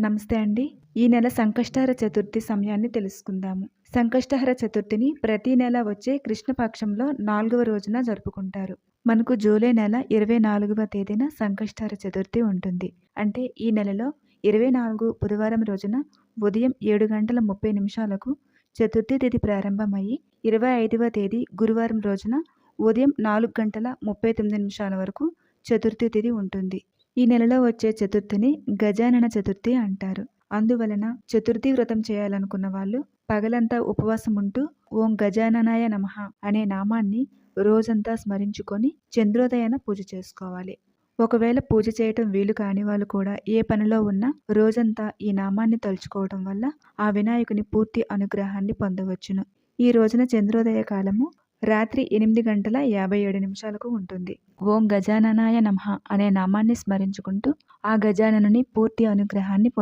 నమస్తే అండి. ఈ నెల సంకష్టహర చతుర్థి సమయాన్ని తెలుసుకుందాము. సంకష్టహర చతుర్థిని ప్రతి నెల వచ్చే కృష్ణపక్షంలో 4వ రోజున జరుపుకుంటారు. మనకు జూలై నెల 24వ తేదీన సంకష్టహర చతుర్థి ఉంటుంది. అంటే ఈ నెలలో 24 బుధవారం రోజున ఉదయం 7:30 చతుర్థి తిథి ప్రారంభమయ్యి 25వ తేదీ గురువారం రోజున ఉదయం 4:39 వరకు చతుర్థి తిథి ఉంటుంది. ఈ నెలలో వచ్చే చతుర్థిని గజానన చతుర్థి అంటారు. అందువలన చతుర్థి వ్రతం చేయాలనుకున్న వాళ్ళు పగలంతా ఉపవాసం ఉంటూ ఓం గజాననాయ నమః అనే నామాన్ని రోజంతా స్మరించుకొని చంద్రోదయాన పూజ చేసుకోవాలి. ఒకవేళ పూజ చేయటం వీలు కాని వాళ్ళు కూడా ఏ పనిలో ఉన్నా రోజంతా ఈ నామాన్ని తలుచుకోవడం వల్ల ఆ వినాయకుని పూర్తి అనుగ్రహాన్ని పొందవచ్చును. ఈ రోజున చంద్రోదయ కాలము రాత్రి 8:57 ఉంటుంది. ఓం గజాననాయ నమః అనే నామాన్ని స్మరించుకుంటూ ఆ గజాననుని పూర్తి అనుగ్రహాన్ని